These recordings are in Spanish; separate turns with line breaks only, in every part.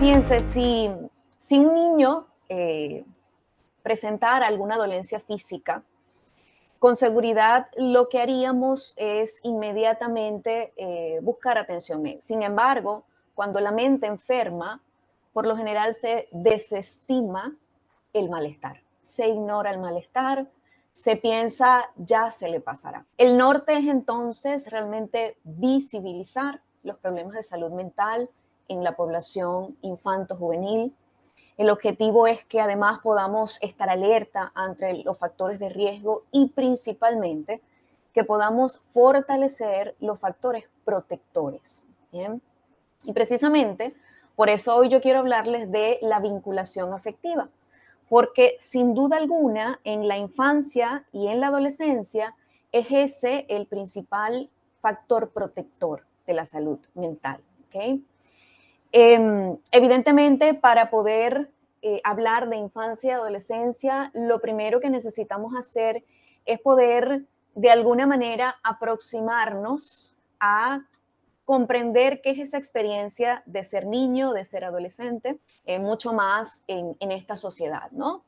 Fíjense, si un niño presentara alguna dolencia física, con seguridad lo que haríamos es inmediatamente buscar atención médica. Sin embargo, cuando la mente enferma, por lo general se desestima el malestar, se ignora el malestar, se piensa ya se le pasará. El norte es entonces realmente visibilizar los problemas de salud mental en la población infanto-juvenil. El objetivo es que además podamos estar alerta ante los factores de riesgo y principalmente que podamos fortalecer los factores protectores. ¿Bien? Y precisamente por eso hoy yo quiero hablarles de la vinculación afectiva, porque sin duda alguna en la infancia y en la adolescencia es ese el principal factor protector de la salud mental. ¿Okay? Evidentemente, para poder hablar de infancia y adolescencia, lo primero que necesitamos hacer es poder, de alguna manera, aproximarnos a comprender qué es esa experiencia de ser niño, de ser adolescente, mucho más en esta sociedad, ¿no?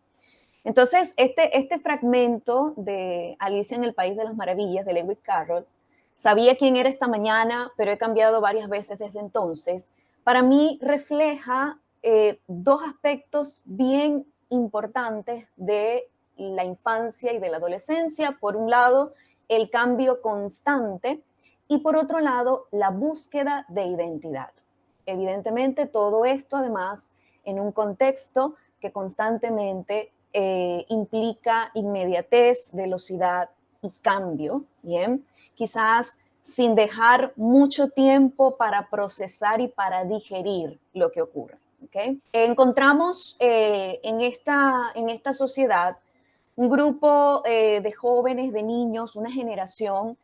Entonces, este fragmento de Alicia en el País de las Maravillas, de Lewis Carroll, sabía quién era esta mañana, pero he cambiado varias veces desde entonces, para mí refleja dos aspectos bien importantes de la infancia y de la adolescencia. Por un lado, el cambio constante y por otro lado, la búsqueda de identidad. Evidentemente, todo esto además en un contexto que constantemente implica inmediatez, velocidad y cambio, ¿bien? Quizás sin dejar mucho tiempo para procesar y para digerir lo que ocurre. ¿Okay? Encontramos en esta sociedad un grupo de jóvenes, de niños, una generación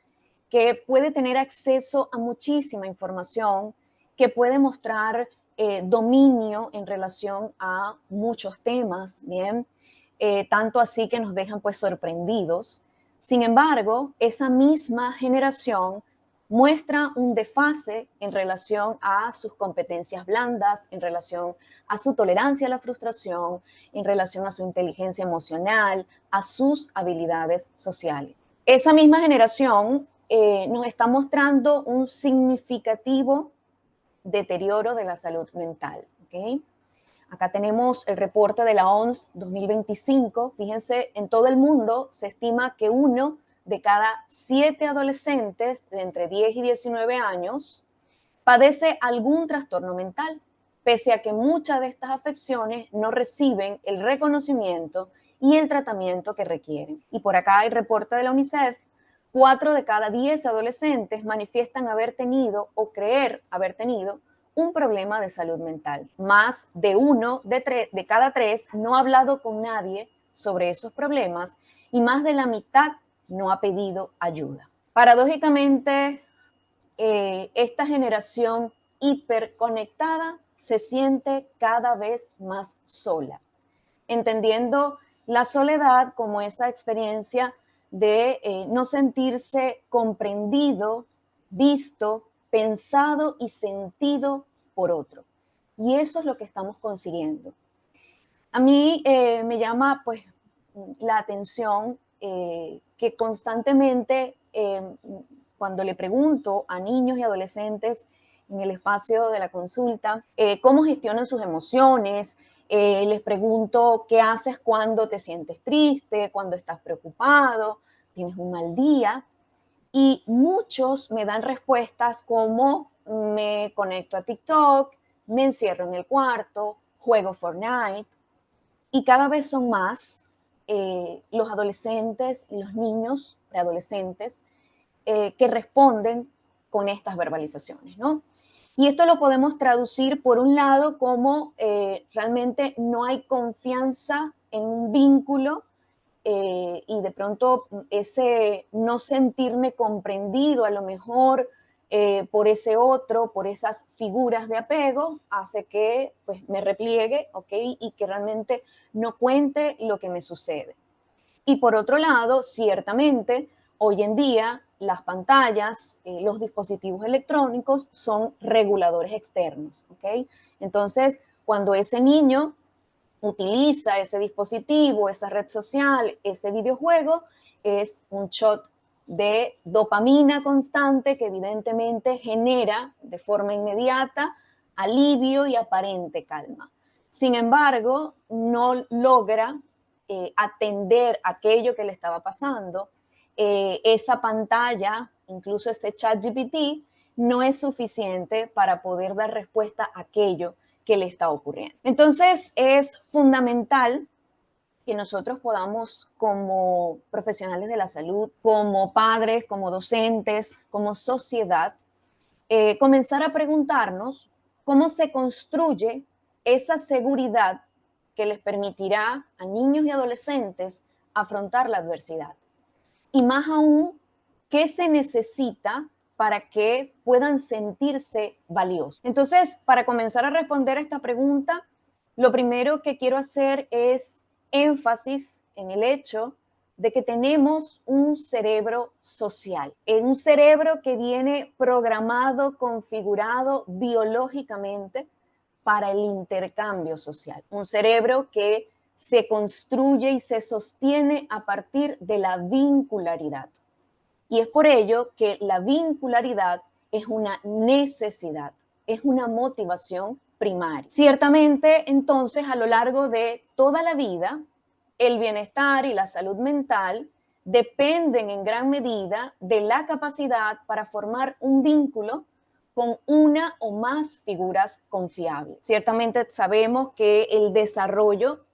que puede tener acceso a muchísima información, que puede mostrar dominio en relación a muchos temas, ¿bien? Tanto así que nos dejan pues sorprendidos. Sin embargo, esa misma generación muestra un desfase en relación a sus competencias blandas, en relación a su tolerancia a la frustración, en relación a su inteligencia emocional, a sus habilidades sociales. Esa misma generación nos está mostrando un significativo deterioro de la salud mental. ¿Okay? Acá tenemos el reporte de la OMS 2025. Fíjense, en todo el mundo se estima que 1 de cada 7 adolescentes de entre 10 y 19 años padece algún trastorno mental, pese a que muchas de estas afecciones no reciben el reconocimiento y el tratamiento que requieren. Y por acá el reporte de la UNICEF: 4 de cada 10 adolescentes manifiestan haber tenido o creer haber tenido un problema de salud mental. Más de 1 de cada 3 no ha hablado con nadie sobre esos problemas y más de la mitad no ha pedido ayuda. Paradójicamente, esta generación hiperconectada se siente cada vez más sola, entendiendo la soledad como esa experiencia de no sentirse comprendido, visto, pensado y sentido por otro. Y eso es lo que estamos consiguiendo. A mí me llama pues la atención que constantemente cuando le pregunto a niños y adolescentes en el espacio de la consulta cómo gestionan sus emociones, les pregunto qué haces cuando te sientes triste, cuando estás preocupado, tienes un mal día, y muchos me dan respuestas como me conecto a TikTok, me encierro en el cuarto, juego Fortnite, y cada vez son más los adolescentes y los niños preadolescentes que responden con estas verbalizaciones, ¿no? Y esto lo podemos traducir por un lado como realmente no hay confianza en un vínculo y de pronto ese no sentirme comprendido a lo mejor por ese otro, por esas figuras de apego, hace que pues, me repliegue, ¿ok? Y que realmente no cuente lo que me sucede. Y por otro lado, ciertamente, hoy en día las pantallas, los dispositivos electrónicos son reguladores externos, ¿ok? Entonces, cuando ese niño utiliza ese dispositivo, esa red social, ese videojuego, es un shot de dopamina constante que evidentemente genera de forma inmediata alivio y aparente calma. Sin embargo, no logra atender aquello que le estaba pasando. Esa pantalla, incluso ese chat GPT, no es suficiente para poder dar respuesta a aquello que le está ocurriendo. Entonces, es fundamental que nosotros podamos, como profesionales de la salud, como padres, como docentes, como sociedad, comenzar a preguntarnos cómo se construye esa seguridad que les permitirá a niños y adolescentes afrontar la adversidad. Y más aún, ¿qué se necesita para que puedan sentirse valiosos? Entonces, para comenzar a responder a esta pregunta, lo primero que quiero hacer es énfasis en el hecho de que tenemos un cerebro social, un cerebro que viene programado, configurado biológicamente para el intercambio social, un cerebro que se construye y se sostiene a partir de la vincularidad. Y es por ello que la vincularidad es una necesidad, es una motivación primaria. Ciertamente, entonces, a lo largo de toda la vida, el bienestar y la salud mental dependen en gran medida de la capacidad para formar un vínculo con una o más figuras confiables. Ciertamente sabemos que el desarrollo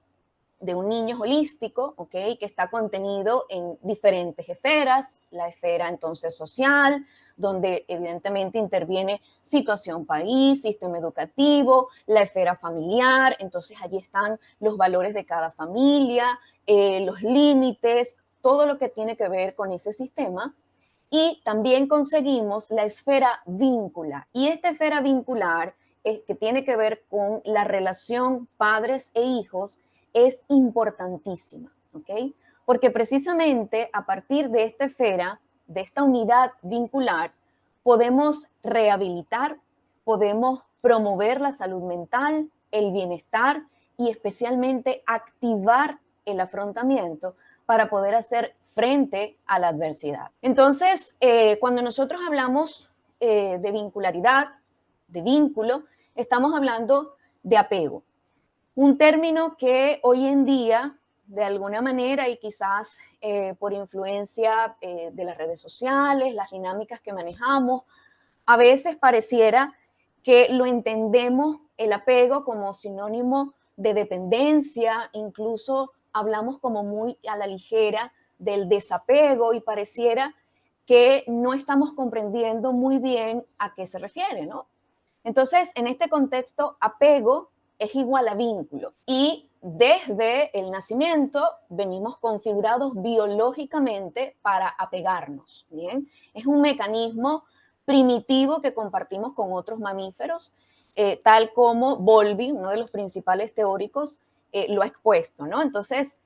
de un niño holístico, ¿ok? Que está contenido en diferentes esferas, la esfera entonces social, donde evidentemente interviene situación país, sistema educativo, la esfera familiar, entonces allí están los valores de cada familia, los límites, todo lo que tiene que ver con ese sistema. Y también conseguimos la esfera vincular. Y esta esfera vincular es que tiene que ver con la relación padres e hijos, es importantísima, ¿ok? Porque precisamente a partir de esta esfera, de esta unidad vincular, podemos rehabilitar, podemos promover la salud mental, el bienestar y especialmente activar el afrontamiento para poder hacer frente a la adversidad. Entonces, cuando nosotros hablamos de vincularidad, de vínculo, estamos hablando de apego. Un término que hoy en día, de alguna manera, y quizás por influencia de las redes sociales, las dinámicas que manejamos, a veces pareciera que lo entendemos el apego como sinónimo de dependencia, incluso hablamos como muy a la ligera del desapego y pareciera que no estamos comprendiendo muy bien a qué se refiere, ¿no? Entonces, en este contexto, apego es igual a vínculo y desde el nacimiento venimos configurados biológicamente para apegarnos, ¿bien? Es un mecanismo primitivo que compartimos con otros mamíferos, tal como Bowlby, uno de los principales teóricos, lo ha expuesto, ¿no? Entonces,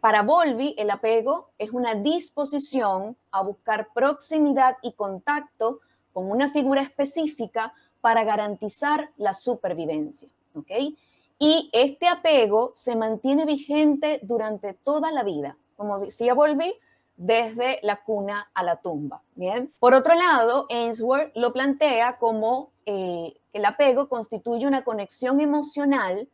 para Bowlby, el apego es una disposición a buscar proximidad y contacto con una figura específica para garantizar la supervivencia, ¿ok? Y este apego se mantiene vigente durante toda la vida, como decía Bowlby, desde la cuna a la tumba, ¿bien? Por otro lado, Ainsworth lo plantea como que el apego constituye una conexión emocional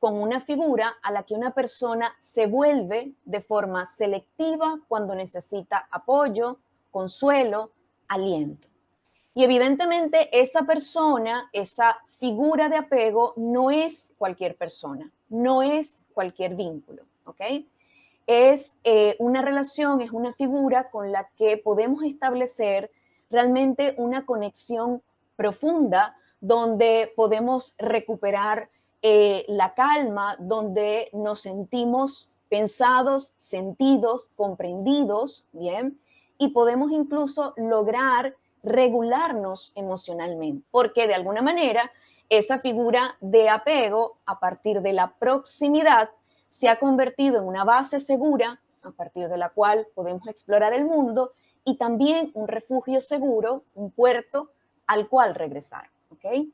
con una figura a la que una persona se vuelve de forma selectiva cuando necesita apoyo, consuelo, aliento. Y evidentemente esa persona, esa figura de apego no es cualquier persona, no es cualquier vínculo, ¿ok? Es una relación, es una figura con la que podemos establecer realmente una conexión profunda donde podemos recuperar la calma, donde nos sentimos pensados, sentidos, comprendidos, ¿bien? Y podemos incluso lograr regularnos emocionalmente, porque de alguna manera esa figura de apego a partir de la proximidad se ha convertido en una base segura a partir de la cual podemos explorar el mundo y también un refugio seguro, un puerto al cual regresar, ¿ok?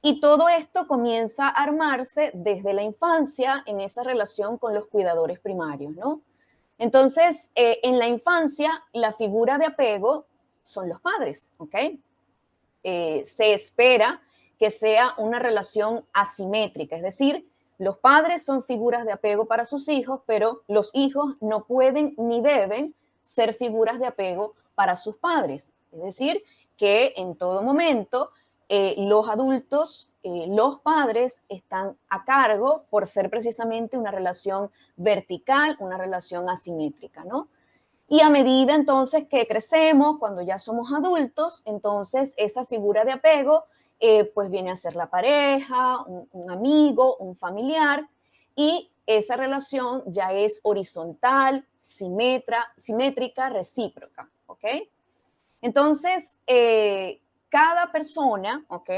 Y todo esto comienza a armarse desde la infancia en esa relación con los cuidadores primarios, ¿no? Entonces, en la infancia, la figura de apego son los padres, ¿ok? Se espera que sea una relación asimétrica, es decir, los padres son figuras de apego para sus hijos, pero los hijos no pueden ni deben ser figuras de apego para sus padres. Es decir, que en todo momento los adultos, los padres están a cargo por ser precisamente una relación vertical, una relación asimétrica, ¿no? Y a medida entonces que crecemos, cuando ya somos adultos, entonces esa figura de apego pues viene a ser la pareja, un amigo, un familiar, y esa relación ya es horizontal, simétrica, recíproca, ¿ok? Entonces, cada persona, ¿ok?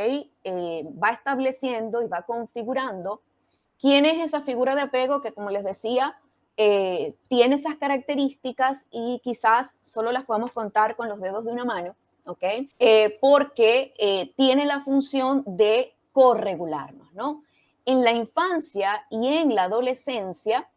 Va estableciendo y va configurando quién es esa figura de apego que, como les decía, tiene esas características y quizás solo las podemos contar con los dedos de una mano, ¿ok? Porque tiene la función de corregularnos, ¿no? En la infancia y en la adolescencia,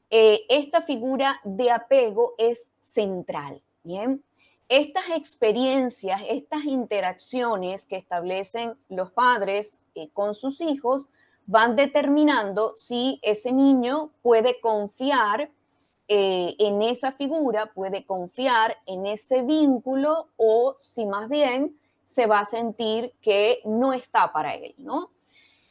esta figura de apego es central, ¿bien? Estas experiencias, estas interacciones que establecen los padres con sus hijos van determinando si ese niño puede confiar en esa figura, puede confiar en ese vínculo o si más bien se va a sentir que no está para él, ¿no?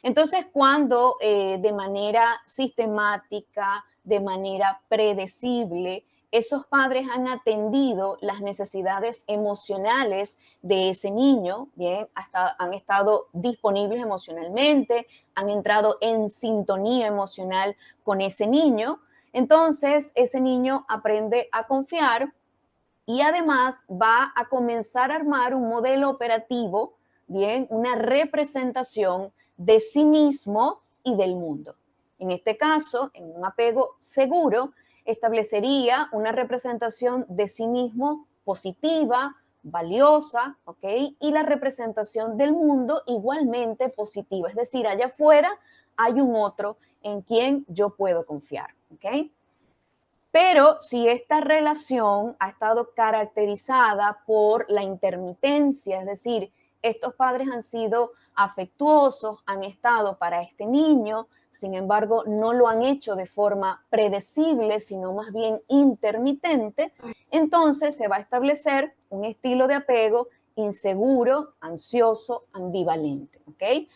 Entonces, cuando de manera sistemática, de manera predecible, esos padres han atendido las necesidades emocionales de ese niño, bien, hasta han estado disponibles emocionalmente, han entrado en sintonía emocional con ese niño, entonces ese niño aprende a confiar y además va a comenzar a armar un modelo operativo, bien, una representación de sí mismo y del mundo. En este caso, en un apego seguro, establecería una representación de sí mismo positiva, valiosa, ¿ok? Y la representación del mundo igualmente positiva, es decir, allá afuera hay un otro en quien yo puedo confiar, ¿ok? Pero si esta relación ha estado caracterizada por la intermitencia, es decir, estos padres han sido afectuosos, han estado para este niño, sin embargo, no lo han hecho de forma predecible, sino más bien intermitente, entonces se va a establecer un estilo de apego inseguro, ansioso, ambivalente, ¿ok?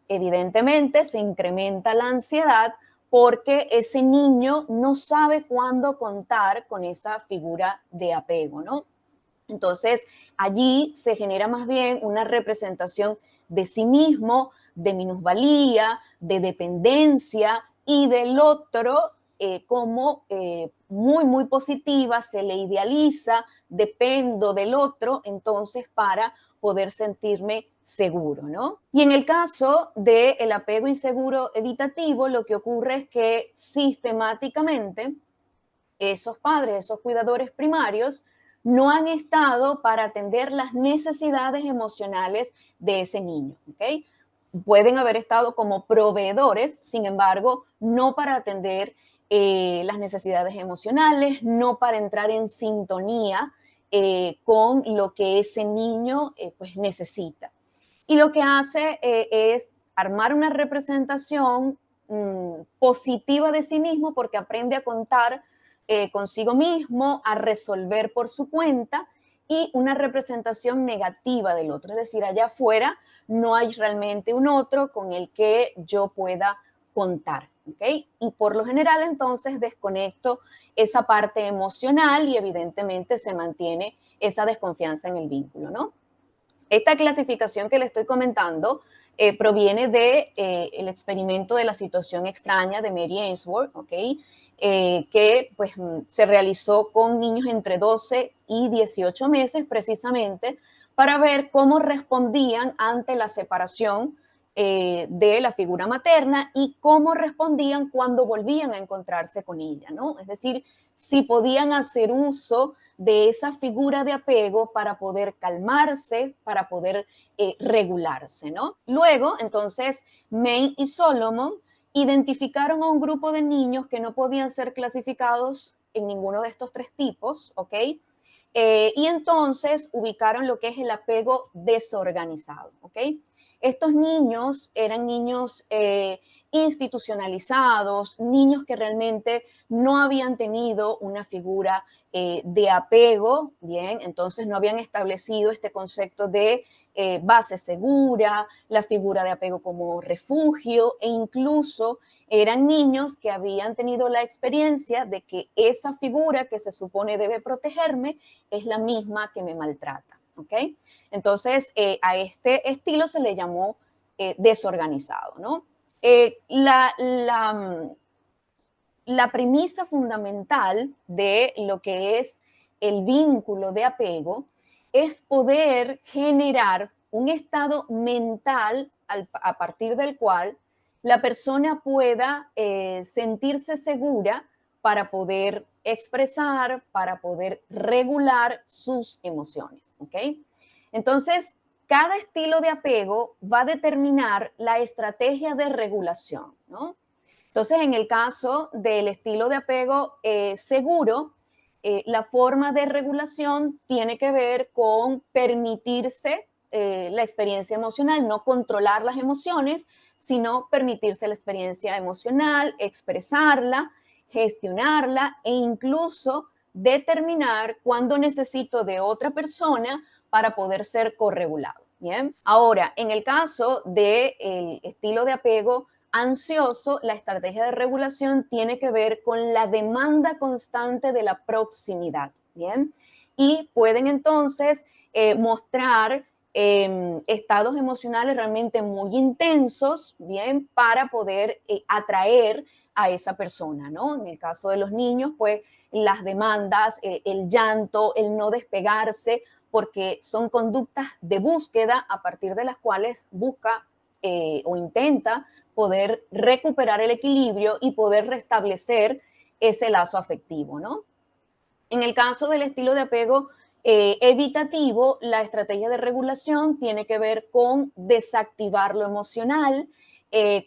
Evidentemente se incrementa la ansiedad porque ese niño no sabe cuándo contar con esa figura de apego, ¿no? Entonces, allí se genera más bien una representación de sí mismo, de minusvalía, de dependencia y del otro como muy, muy positiva, se le idealiza, dependo del otro, entonces para poder sentirme seguro, ¿no? Y en el caso del apego inseguro evitativo, lo que ocurre es que sistemáticamente esos padres, esos cuidadores primarios, no han estado para atender las necesidades emocionales de ese niño, ¿ok? Pueden haber estado como proveedores, sin embargo, no para atender las necesidades emocionales, no para entrar en sintonía con lo que ese niño pues necesita. Y lo que hace es armar una representación positiva de sí mismo porque aprende a contar consigo mismo, a resolver por su cuenta y una representación negativa del otro. Es decir, allá afuera no hay realmente un otro con el que yo pueda contar. ¿Okay? Y por lo general entonces desconecto esa parte emocional y evidentemente se mantiene esa desconfianza en el vínculo, ¿no? Esta clasificación que le estoy comentando proviene de el experimento de la situación extraña de Mary Ainsworth, ¿ok? Que pues se realizó con niños entre 12 y 18 meses precisamente para ver cómo respondían ante la separación de la figura materna y cómo respondían cuando volvían a encontrarse con ella, ¿no? Es decir, si podían hacer uso de esa figura de apego para poder calmarse, para poder regularse, ¿no? Luego, entonces, May y Solomon identificaron a un grupo de niños que no podían ser clasificados en ninguno de estos tres tipos, ¿ok? Y entonces ubicaron lo que es el apego desorganizado, ¿ok? Estos niños eran niños institucionalizados, niños que realmente no habían tenido una figura de apego, bien, entonces no habían establecido este concepto de base segura, la figura de apego como refugio, e incluso eran niños que habían tenido la experiencia de que esa figura que se supone debe protegerme es la misma que me maltrata, ¿ok? Entonces, a este estilo se le llamó desorganizado, ¿no? La premisa fundamental de lo que es el vínculo de apego es poder generar un estado mental a partir del cual la persona pueda sentirse segura para poder expresar, para poder regular sus emociones, ¿ok? Entonces, cada estilo de apego va a determinar la estrategia de regulación, ¿no? Entonces, en el caso del estilo de apego seguro, la forma de regulación tiene que ver con permitirse la experiencia emocional, no controlar las emociones, sino permitirse la experiencia emocional, expresarla, gestionarla e incluso determinar cuándo necesito de otra persona para poder ser corregulado. Bien. Ahora, en el caso del estilo de apego ansioso, la estrategia de regulación tiene que ver con la demanda constante de la proximidad, ¿bien? Y pueden entonces mostrar estados emocionales realmente muy intensos, ¿bien? Para poder atraer a esa persona, ¿no? En el caso de los niños, pues las demandas, el llanto, el no despegarse, porque son conductas de búsqueda a partir de las cuales busca o intenta poder recuperar el equilibrio y poder restablecer ese lazo afectivo, ¿no? En el caso del estilo de apego evitativo, la estrategia de regulación tiene que ver con desactivar lo emocional,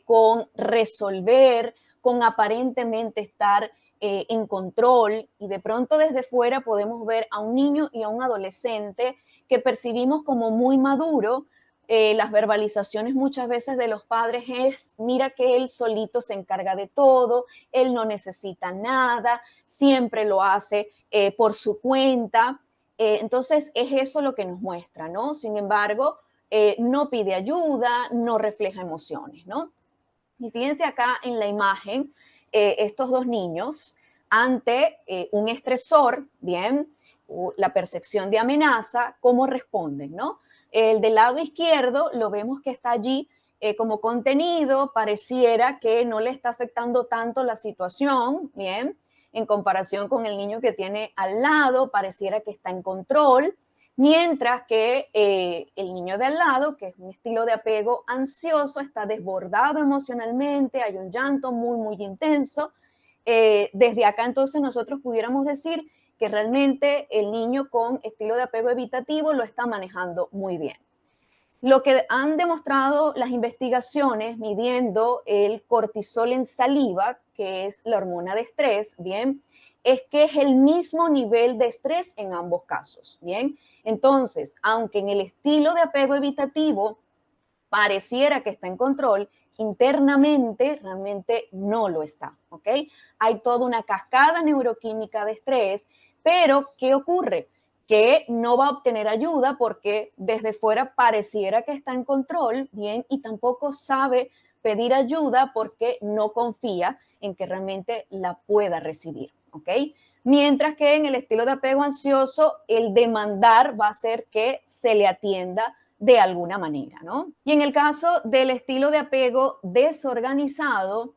con resolver, con aparentemente estar en control, y de pronto desde fuera podemos ver a un niño y a un adolescente que percibimos como muy maduro. Las verbalizaciones muchas veces de los padres es, mira que él solito se encarga de todo, él no necesita nada, siempre lo hace por su cuenta. Entonces es eso lo que nos muestra, ¿no? Sin embargo, no pide ayuda, no refleja emociones, ¿no? Y fíjense acá en la imagen, estos dos niños ante un estresor, bien, la percepción de amenaza, ¿cómo responden, no? El del lado izquierdo lo vemos que está allí como contenido, pareciera que no le está afectando tanto la situación, bien, en comparación con el niño que tiene al lado, pareciera que está en control, mientras que el niño de al lado, que es un estilo de apego ansioso, está desbordado emocionalmente, hay un llanto muy, muy intenso. Desde acá entonces nosotros pudiéramos decir que realmente el niño con estilo de apego evitativo lo está manejando muy bien. Lo que han demostrado las investigaciones midiendo el cortisol en saliva, que es la hormona de estrés, bien, es que es el mismo nivel de estrés en ambos casos, bien. Entonces, aunque en el estilo de apego evitativo pareciera que está en control, internamente realmente no lo está, ¿ok? Hay toda una cascada neuroquímica de estrés, pero ¿qué ocurre? Que no va a obtener ayuda porque desde fuera pareciera que está en control, bien, y tampoco sabe pedir ayuda porque no confía en que realmente la pueda recibir, ¿ok? Mientras que en el estilo de apego ansioso, el demandar va a hacer que se le atienda de alguna manera, ¿no? Y en el caso del estilo de apego desorganizado,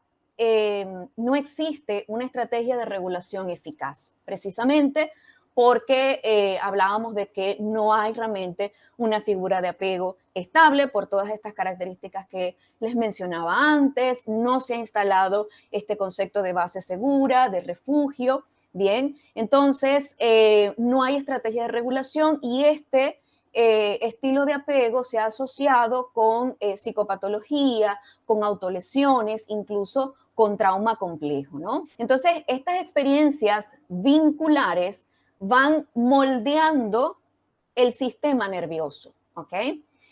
no existe una estrategia de regulación eficaz, precisamente porque hablábamos de que no hay realmente una figura de apego estable por todas estas características que les mencionaba antes, no se ha instalado este concepto de base segura, de refugio, Bien, entonces no hay estrategia de regulación y este estilo de apego se ha asociado con psicopatología, con autolesiones, incluso con trauma complejo, ¿no? Entonces, estas experiencias vinculares van moldeando el sistema nervioso, ¿ok?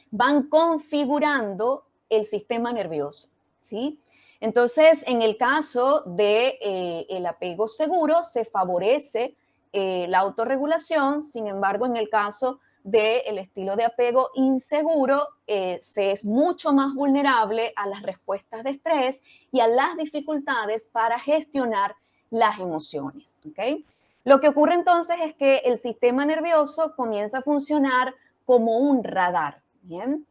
Van configurando el sistema nervioso, ¿sí? Entonces, en el caso de el apego seguro, se favorece la autorregulación. Sin embargo, en el caso del estilo de apego inseguro, se es mucho más vulnerable a las respuestas de estrés y a las dificultades para gestionar las emociones, ¿ok? Lo que ocurre entonces es que el sistema nervioso comienza a funcionar como un radar, ¿bien?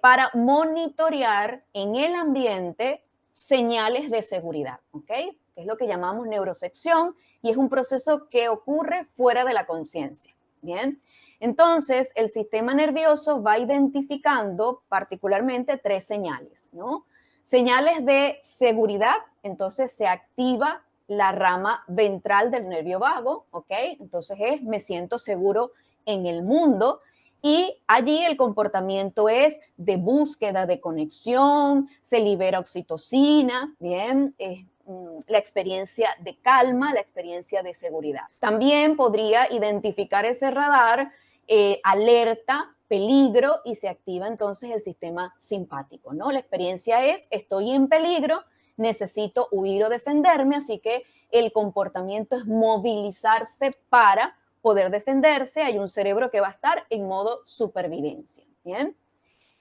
Para monitorear en el ambiente señales de seguridad, ¿ok? Que es lo que llamamos neurosección y es un proceso que ocurre fuera de la conciencia, ¿bien? Entonces, el sistema nervioso va identificando particularmente tres señales, ¿no? Señales de seguridad, entonces se activa la rama ventral del nervio vago, ¿ok? Entonces es, me siento seguro en el mundo y allí el comportamiento es de búsqueda de conexión, se libera oxitocina, bien, la experiencia de calma, la experiencia de seguridad. También podría identificar ese radar, alerta, peligro y se activa entonces el sistema simpático, ¿no? La experiencia es, estoy en peligro, necesito huir o defenderme, así que el comportamiento es movilizarse para poder defenderse. Hay un cerebro que va a estar en modo supervivencia, ¿bien?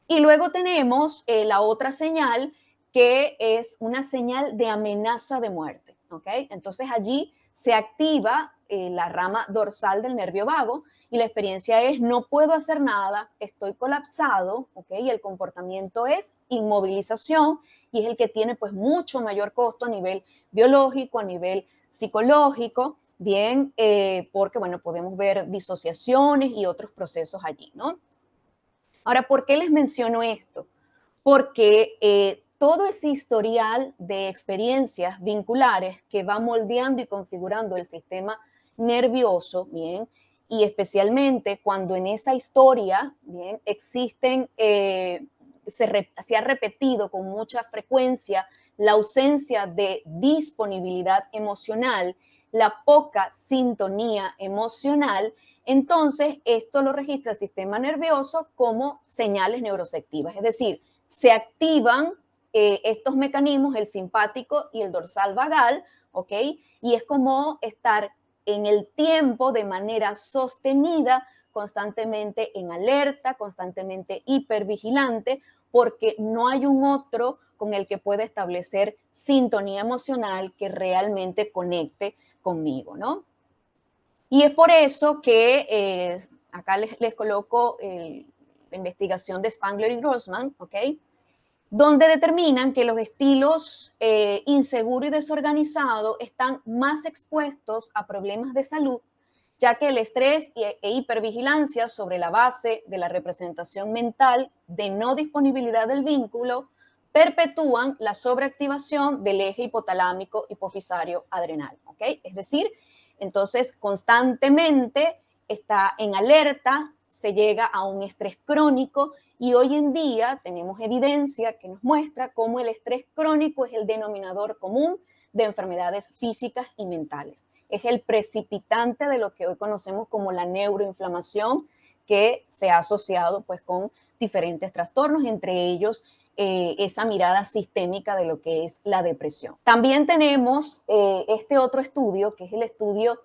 Y luego tenemos la otra señal que es una señal de amenaza de muerte, ¿ok? Entonces allí se activa la rama dorsal del nervio vago y la experiencia es no puedo hacer nada, estoy colapsado, ¿ok? Y el comportamiento es inmovilización y es el que tiene pues mucho mayor costo a nivel biológico, a nivel psicológico, bien, porque bueno, podemos ver disociaciones y otros procesos allí, ¿no? Ahora, ¿por qué les menciono esto? Porque todo ese historial de experiencias vinculares que va moldeando y configurando el sistema nervioso, bien, y especialmente cuando en esa historia, bien, existen, se ha repetido con mucha frecuencia la ausencia de disponibilidad emocional, la poca sintonía emocional, entonces esto lo registra el sistema nervioso como señales neuroceptivas, es decir, se activan estos mecanismos, el simpático y el dorsal vagal, ¿ok? Y es como estar en el tiempo de manera sostenida, constantemente en alerta, constantemente hipervigilante, porque no hay un otro con el que pueda establecer sintonía emocional que realmente conecte conmigo, ¿no? Y es por eso que acá les coloco la investigación de Spangler y Grossman, ¿ok? Donde determinan que los estilos inseguro y desorganizado están más expuestos a problemas de salud, ya que el estrés e hipervigilancia sobre la base de la representación mental de no disponibilidad del vínculo perpetúan la sobreactivación del eje hipotalámico hipofisario adrenal, ¿ok? Es decir, entonces constantemente está en alerta, se llega a un estrés crónico y hoy en día tenemos evidencia que nos muestra cómo el estrés crónico es el denominador común de enfermedades físicas y mentales. Es el precipitante de lo que hoy conocemos como la neuroinflamación, que se ha asociado pues con diferentes trastornos, entre ellos esa mirada sistémica de lo que es la depresión. También tenemos este otro estudio, que es el estudio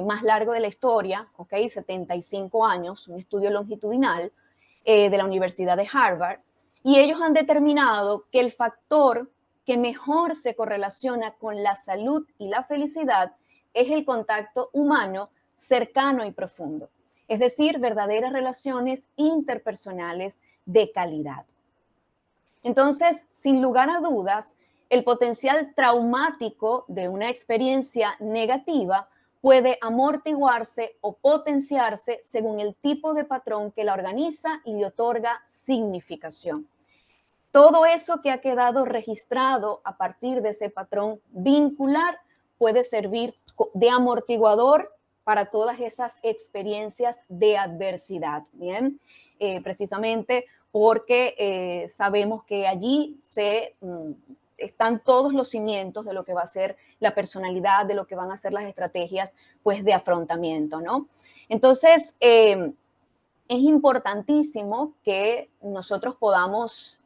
más largo de la historia, ¿ok? 75 años, un estudio longitudinal de la Universidad de Harvard, y ellos han determinado que el factor que mejor se correlaciona con la salud y la felicidad es el contacto humano cercano y profundo, es decir, verdaderas relaciones interpersonales de calidad. Entonces, sin lugar a dudas, el potencial traumático de una experiencia negativa puede amortiguarse o potenciarse según el tipo de patrón que la organiza y le otorga significación. Todo eso que ha quedado registrado a partir de ese patrón vincular puede servir de amortiguador para todas esas experiencias de adversidad, ¿bien? Precisamente porque sabemos que allí están todos los cimientos de lo que va a ser la personalidad, de lo que van a ser las estrategias, pues, de afrontamiento, ¿no? Entonces, es importantísimo que nosotros podamos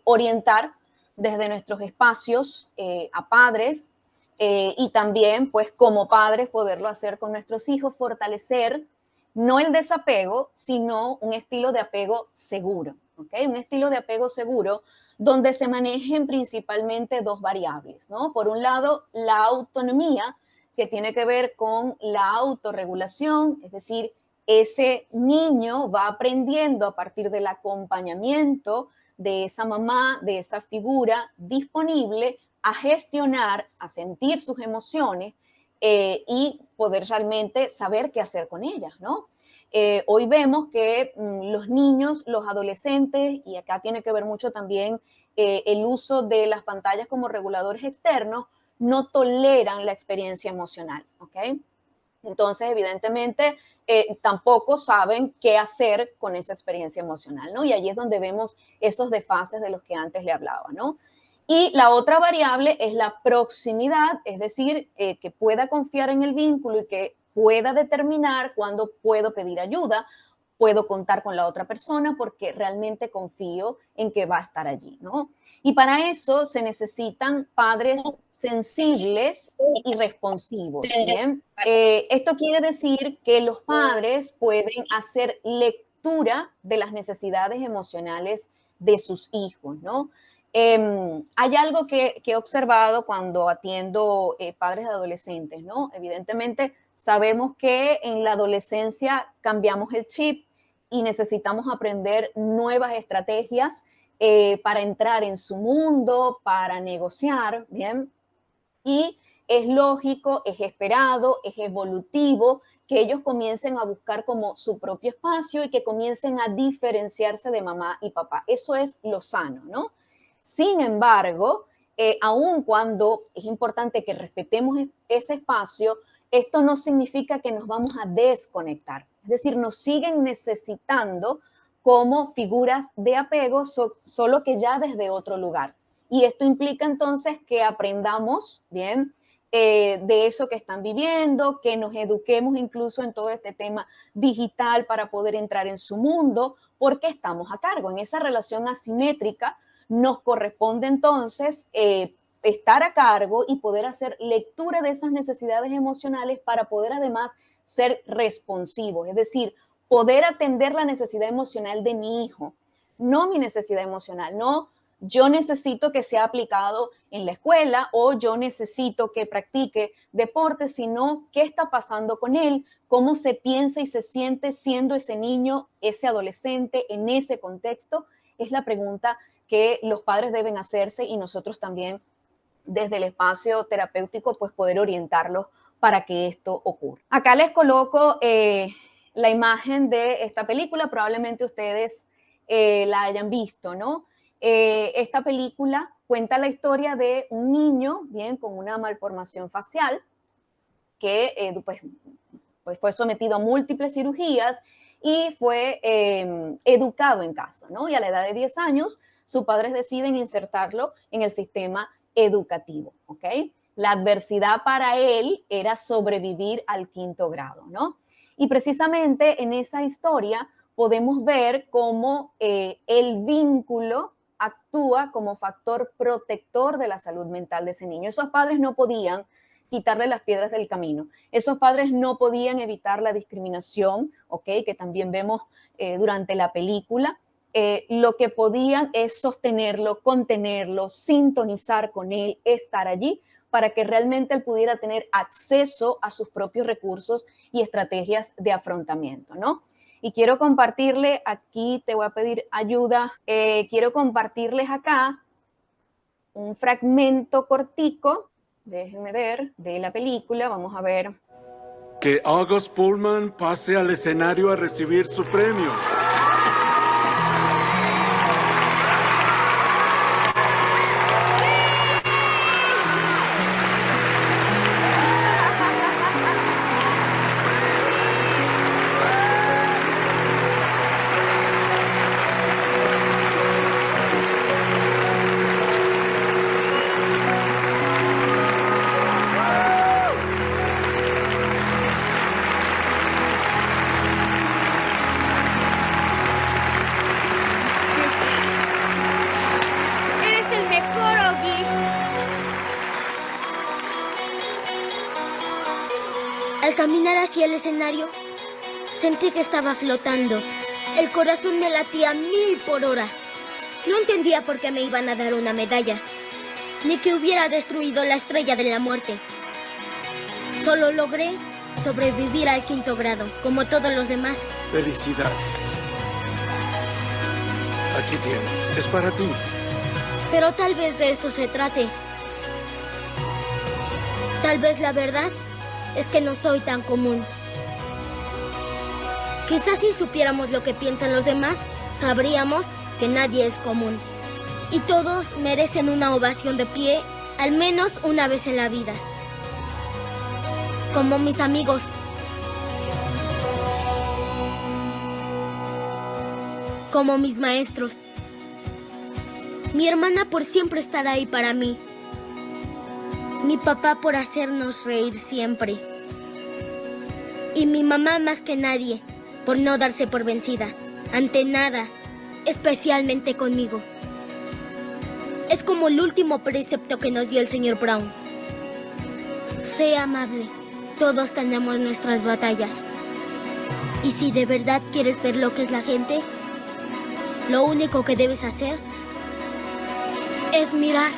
orientar desde nuestros espacios a padres y también, pues, como padres, poderlo hacer con nuestros hijos, fortalecer no el desapego, sino un estilo de apego seguro, ¿ok? Un estilo de apego seguro donde se manejen principalmente dos variables, ¿no? Por un lado, la autonomía, que tiene que ver con la autorregulación, es decir, ese niño va aprendiendo a partir del acompañamiento de esa mamá, de esa figura disponible a gestionar, a sentir sus emociones y poder realmente saber qué hacer con ellas, ¿no? Hoy vemos que los niños, los adolescentes, y acá tiene que ver mucho también el uso de las pantallas como reguladores externos, no toleran la experiencia emocional, ¿ok? Entonces, evidentemente, tampoco saben qué hacer con esa experiencia emocional, ¿no? Y allí es donde vemos esos desfases de los que antes le hablaba, ¿no? Y la otra variable es la proximidad, es decir, que pueda confiar en el vínculo y que pueda determinar cuándo puedo pedir ayuda, puedo contar con la otra persona porque realmente confío en que va a estar allí, ¿no? Y para eso se necesitan padres sensibles y responsivos, ¿bien? Esto quiere decir que los padres pueden hacer lectura de las necesidades emocionales de sus hijos, ¿no? Hay algo que he observado cuando atiendo padres de adolescentes, ¿no? Evidentemente sabemos que en la adolescencia cambiamos el chip y necesitamos aprender nuevas estrategias para entrar en su mundo, para negociar, ¿bien? Y es lógico, es esperado, es evolutivo que ellos comiencen a buscar como su propio espacio y que comiencen a diferenciarse de mamá y papá. Eso es lo sano, ¿no? Sin embargo, aun cuando es importante que respetemos ese espacio, esto no significa que nos vamos a desconectar. Es decir, nos siguen necesitando como figuras de apego, solo que ya desde otro lugar. Y esto implica entonces que aprendamos, bien, de eso que están viviendo, que nos eduquemos incluso en todo este tema digital para poder entrar en su mundo, porque estamos a cargo. En esa relación asimétrica nos corresponde entonces estar a cargo y poder hacer lectura de esas necesidades emocionales para poder además ser responsivos, es decir, poder atender la necesidad emocional de mi hijo, no mi necesidad emocional, no yo necesito que sea aplicado en la escuela o yo necesito que practique deporte, sino qué está pasando con él, cómo se piensa y se siente siendo ese niño, ese adolescente en ese contexto, es la pregunta que los padres deben hacerse y nosotros también desde el espacio terapéutico pues poder orientarlos para que esto ocurra. Acá les coloco la imagen de esta película, probablemente ustedes la hayan visto, ¿no? Esta película cuenta la historia de un niño, bien, con una malformación facial que pues fue sometido a múltiples cirugías y fue educado en casa, ¿no? Y a la edad de 10 años, sus padres deciden insertarlo en el sistema educativo, ¿ok? La adversidad para él era sobrevivir al 5º grado, ¿no? Y precisamente en esa historia podemos ver cómo el vínculo actúa como factor protector de la salud mental de ese niño. Esos padres no podían quitarle las piedras del camino. Esos padres no podían evitar la discriminación, ¿ok? Que también vemos durante la película. Lo que podían es sostenerlo, contenerlo, sintonizar con él, estar allí para que realmente él pudiera tener acceso a sus propios recursos y estrategias de afrontamiento, ¿no? Y quiero compartirle, aquí te voy a pedir ayuda, quiero compartirles acá un fragmento cortico, déjenme ver, de la película, vamos a ver.
Que August Pullman pase al escenario a recibir su premio.
hacia el escenario, sentí que estaba flotando. El corazón me latía a 1000 por hora. No entendía por qué me iban a dar una medalla, ni que hubiera destruido la estrella de la muerte. Solo logré sobrevivir al 5º grado, como todos los demás.
Felicidades. Aquí tienes. Es para ti.
Pero tal vez de eso se trate. Tal vez la verdad es que no soy tan común. Quizás si supiéramos lo que piensan los demás, sabríamos que nadie es común. Y todos merecen una ovación de pie, al menos una vez en la vida. Como mis amigos. Como mis maestros. Mi hermana por siempre estar ahí para mí. Mi papá por hacernos reír siempre. Y mi mamá más que nadie, por no darse por vencida, ante nada, especialmente conmigo. Es como el último precepto que nos dio el señor Brown. Sé amable, todos tenemos nuestras batallas. Y si de verdad quieres ver lo que es la gente, lo único que debes hacer es mirar.